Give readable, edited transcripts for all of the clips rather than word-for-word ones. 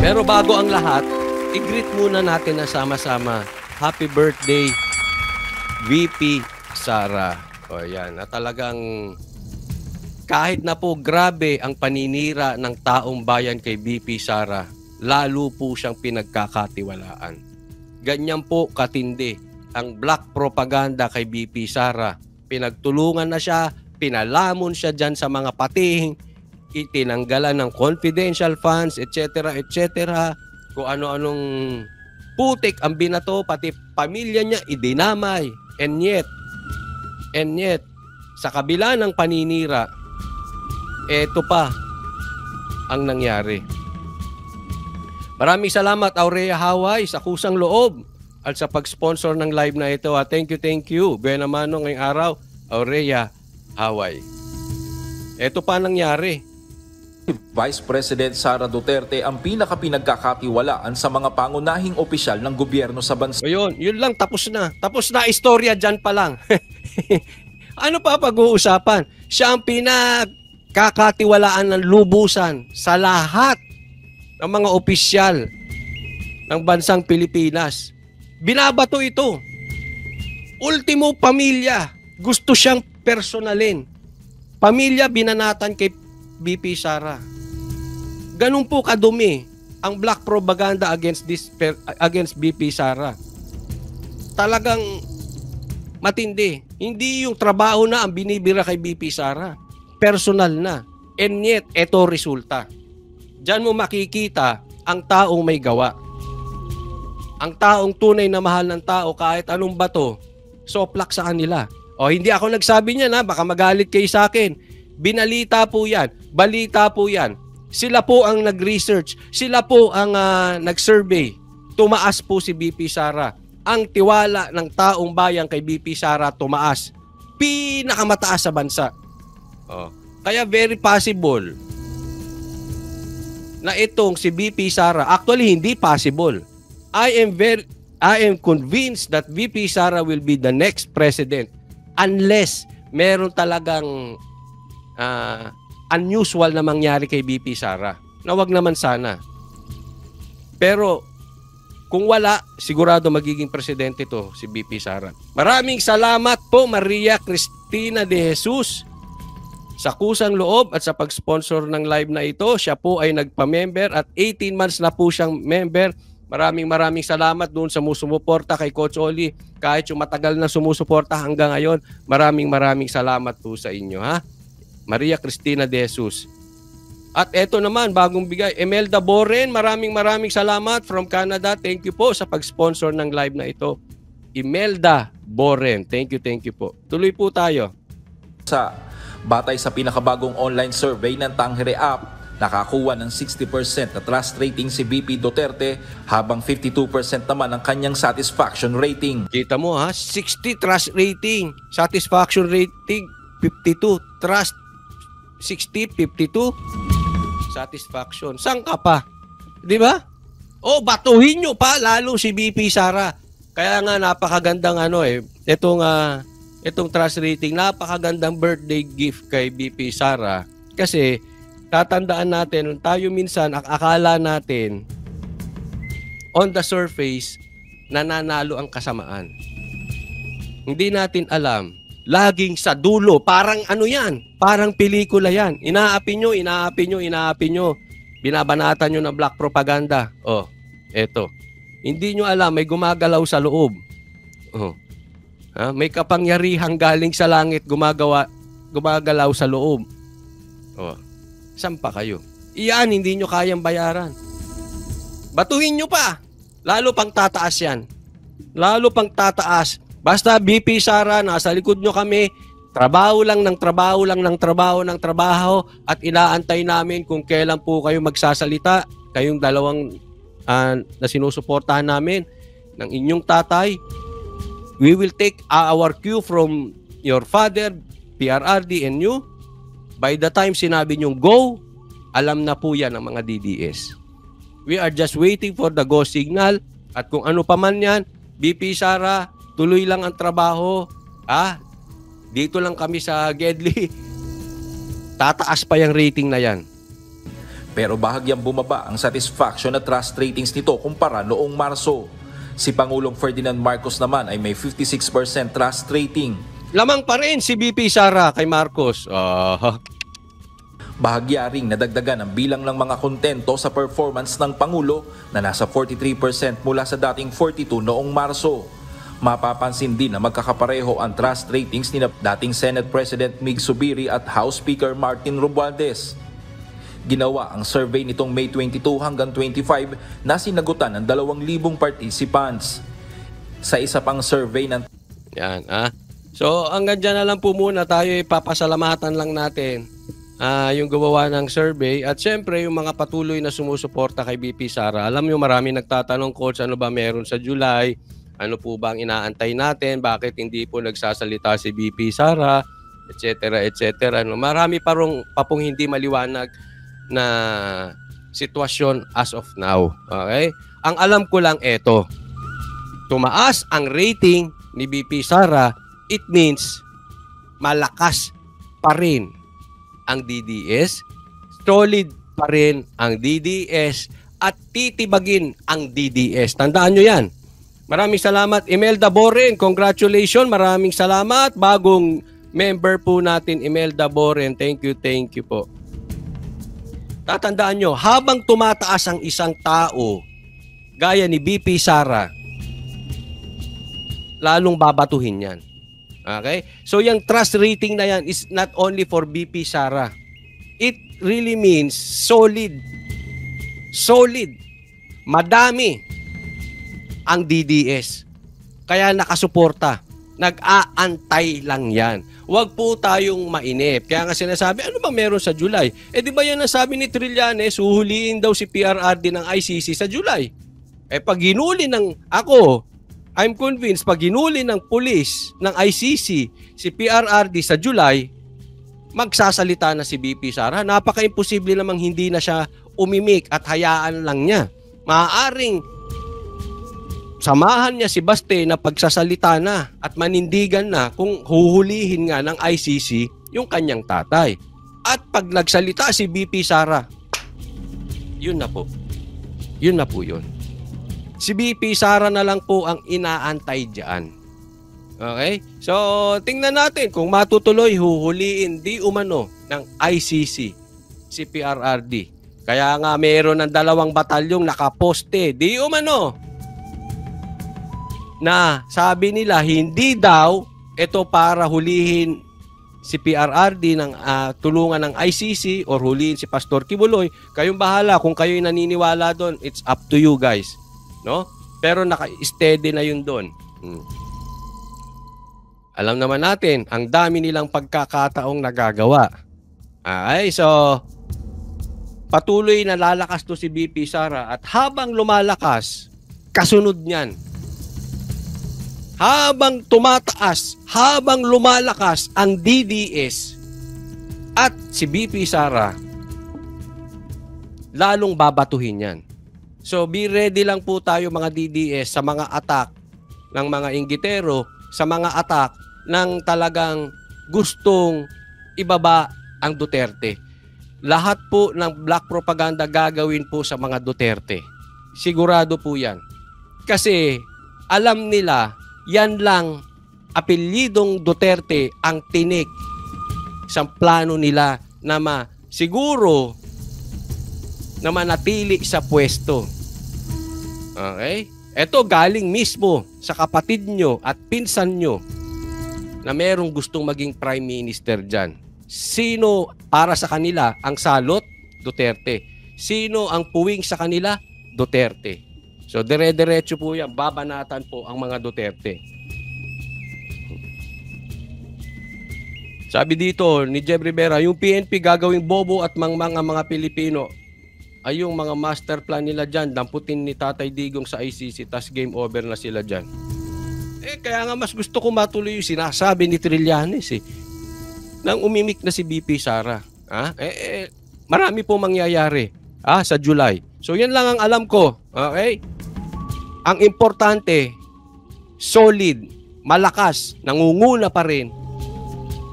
Pero bago ang lahat, i-greet muna natin na sama-sama. Happy birthday, VP Sara. O yan, na talagang kahit na po grabe ang paninira ng taong bayan kay VP Sara, lalo po siyang pinagkakatiwalaan. Ganyan po katindi ang black propaganda kay VP Sara. Pinagtulungan na siya, pinalamon siya dyan sa mga pating, itinanggalan ng confidential funds, etc. etc. Kung ano-anong putik ang binato, pati pamilya niya idinamay. And yet, sa kabila ng paninira, eto pa ang nangyari. Maraming salamat, Aurea Haway, sa kusang loob at sa pag-sponsor ng live na ito. Thank you. Buena mano ngayong araw, Aurea Haway. Eto pa nangyari. Vice President Sara Duterte ang pinaka-pinagkakatiwalaan sa mga pangunahing opisyal ng gobyerno sa bansa. O yun lang, tapos na. Tapos na istorya dyan pa lang. Ano pa pag-uusapan? Siya ang pinagkakatiwalaan ng lubusan sa lahat ng mga opisyal ng bansang Pilipinas. Binabato ito. Ultimo, pamilya. Gusto siyang personalin. Pamilya binanatan kay VP Sara. Ganun po kadumi ang black propaganda against VP Sara. Talagang matindi. Hindi yung trabaho na ang binibira kay VP Sara. Personal na. And yet, eto resulta. Diyan mo makikita ang taong may gawa. Ang taong tunay na mahal ng tao kahit anong bato, soplak sa kanila. O hindi ako nagsabi niyan ha, baka magalit kayo sa akin. Binalita po yan. Balita po yan. Sila po ang nag-research. Sila po ang nag-survey. Tumaas po si VP Sara. Ang tiwala ng taong bayan kay VP Sara tumaas. Pinakamataas sa bansa. Oh. Kaya very possible na itong si VP Sara, actually hindi possible. I am convinced that VP Sara will be the next president unless meron talagang unusual na mangyari kay VP Sara. Na wag naman sana. Pero kung wala, sigurado magiging presidente to si VP Sara. Maraming salamat po, Maria Cristina de Jesus, sa kusang loob at sa pag-sponsor ng live na ito. Siya po ay nagpa-member at 18 months na po siyang member. Maraming salamat doon sa sumusuporta kay Coach Oli. Kahit yung matagal na sumusuporta hanggang ngayon, maraming salamat po sa inyo, ha? Maria Cristina de Jesus. At eto naman, bagong bigay, Emelda Boren, maraming salamat from Canada. Thank you po sa pag-sponsor ng live na ito. Imelda Boren, thank you po. Tuloy po tayo. Batay sa pinakabagong online survey ng Tangere App, nakakuha ng 60% na trust rating si VP Duterte habang 52% naman ang kanyang satisfaction rating. Kita mo ha, 60 trust rating, satisfaction rating 52, trust 60, 52, satisfaction. Saan ka pa? Di ba? O, batuhin nyo pa lalo si VP Sara. Kaya nga napakagandang itong trust rating, napakagandang birthday gift kay VP Sara. Kasi tatandaan natin, tayo minsan akala natin on the surface nananalo ang kasamaan. Hindi natin alam. Laging sa dulo, parang ano yan? Parang pelikula yan. Inaapi nyo. Binabanatan nyo ng black propaganda. Oh, eto. Hindi nyo alam, may gumagalaw sa loob. Oh. May kapangyarihang galing sa langit gumagalaw sa loob. Oh. Saan pa kayo? Iyan, hindi nyo kayang bayaran. Batuhin nyo pa. Lalo pang tataas yan. Lalo pang tataas. Basta VP Sara, nasa likod nyo kami, trabaho at inaantay namin kung kailan po kayo magsasalita. Kayong dalawang na sinusuportahan namin ng inyong tatay. We will take our cue from your father, PRRD, and you. By the time sinabi nyong go, alam na po yan ang mga DDS. We are just waiting for the go signal. At kung ano pa man yan, VP Sara, tuloy lang ang trabaho. Dito lang kami sa Gedli. Tataas pa yung rating na yan. Pero bahagyang bumaba ang satisfaction at trust ratings nito kumpara noong Marso. Si Pangulong Ferdinand Marcos naman ay may 56% trust rating. Lamang pa rin si BP Sara kay Marcos. Bahagya ring nadagdagan ang bilang ng mga kontento sa performance ng Pangulo na nasa 43% mula sa dating 42 noong Marso. Mapapansin din na magkakapareho ang trust ratings ni dating Senate President Mig Zubiri at House Speaker Martin Romualdez. Ginawa ang survey nitong May 22 hanggang 25 na sinagutan ng 2,000 participants. Sa isa pang survey ng... Yan, So, hanggang dyan na lang po muna tayo, ipapasalamatan lang natin yung gumawa ng survey. At syempre, yung mga patuloy na sumusuporta kay BP Sara. Alam nyo, marami nagtatanong, Coach, ano ba meron sa July? Ano po ba ang inaantay natin? Bakit hindi po nagsasalita si BP Sara? Etc. etc. No, marami pa pong hindi maliwanag na sitwasyon as of now. Okay? Ang alam ko lang eto. Tumaas ang rating ni BP Sara, it means malakas pa rin ang DDS, solid pa rin ang DDS, at titibagin ang DDS. Tandaan nyo yan. Maraming salamat, Imelda Boren. Congratulations. Maraming salamat. Bagong member po natin, Imelda Boren. Thank you po. Tatandaan nyo, habang tumataas ang isang tao, gaya ni BP Sara, lalong babatuhin yan. Okay? So yung trust rating na yan is not only for BP Sara. It really means solid. Solid. Madami ang DDS. Kaya nakasuporta. Nag-aantay lang yan. Huwag po tayong mainip. Kaya nga sinasabi, ano ba meron sa July? Di ba yan ang sabi ni Trillanes, huhuliin daw si PRRD ng ICC sa July. Pag ginuli ng ako, I'm convinced pag ginuli ng pulis ng ICC si PRRD sa July, magsasalita na si BP Sara. Napaka-imposible namang hindi na siya umimik at hayaan lang niya. Maaaring samahan niya si Baste na pagsasalita na at manindigan na kung huhulihin nga ng ICC yung kanyang tatay. At pag nagsalita si BP Sara, yun na po. Yun na po yun. Si BP Sara na lang po ang inaantay dyan. Okay? So, tingnan natin kung matutuloy huhuliin di umano ng ICC si PRRD. Kaya nga mayroon ng 2 batalyong nakaposte di umano na sabi nila hindi daw ito para hulihin si PRRD ng tulungan ng ICC or hulihin si Pastor Kibuloy. Kayong bahala kung kayo'y naniniwala doon. It's up to you guys. No? Pero naka-steady na yun doon. Alam naman natin, ang dami nilang pagkakataong nagagawa. So patuloy na lalakas to si BP Sara at habang lumalakas, kasunod niyan. Habang tumataas, habang lumalakas ang DDS at si BP Sara, lalong babatuhin yan. So be ready lang po tayo mga DDS sa mga attack ng mga inggitero, sa mga attack ng talagang gustong ibaba ang Duterte. Lahat po ng black propaganda gagawin po sa mga Duterte. Sigurado po yan. Kasi alam nila, yan lang apelyidong Duterte ang tinik sa plano nila na siguro na manatili sa pwesto. Okay? Ito galing mismo sa kapatid nyo at pinsan nyo na merong gustong maging prime minister dyan. Sino para sa kanila ang salot? Duterte. Sino ang puwing sa kanila? Duterte. So dire-diretso po yan. Babanatan po ang mga Duterte. Sabi dito ni Jeb Rivera, yung PNP gagawing bobo at mangmang ang mga Pilipino. Ay yung mga master plan nila dyan, damputin ni Tatay Digong sa ICC, tas game over na sila dyan. Kaya nga mas gusto ko matuloy yung sinasabi ni Trillanes nang umimik na si BP Sara. Marami po mangyayari sa July. So yan lang ang alam ko. Okay? Ang importante, solid, malakas, nangunguna pa rin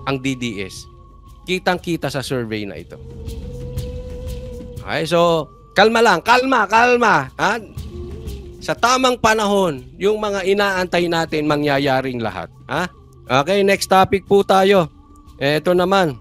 ang DDS. Kitang-kita sa survey na ito. Okay, so kalma lang, kalma. Ha? Sa tamang panahon, yung mga inaantay natin mangyayaring lahat. Ha? Okay, next topic po tayo. Ito naman.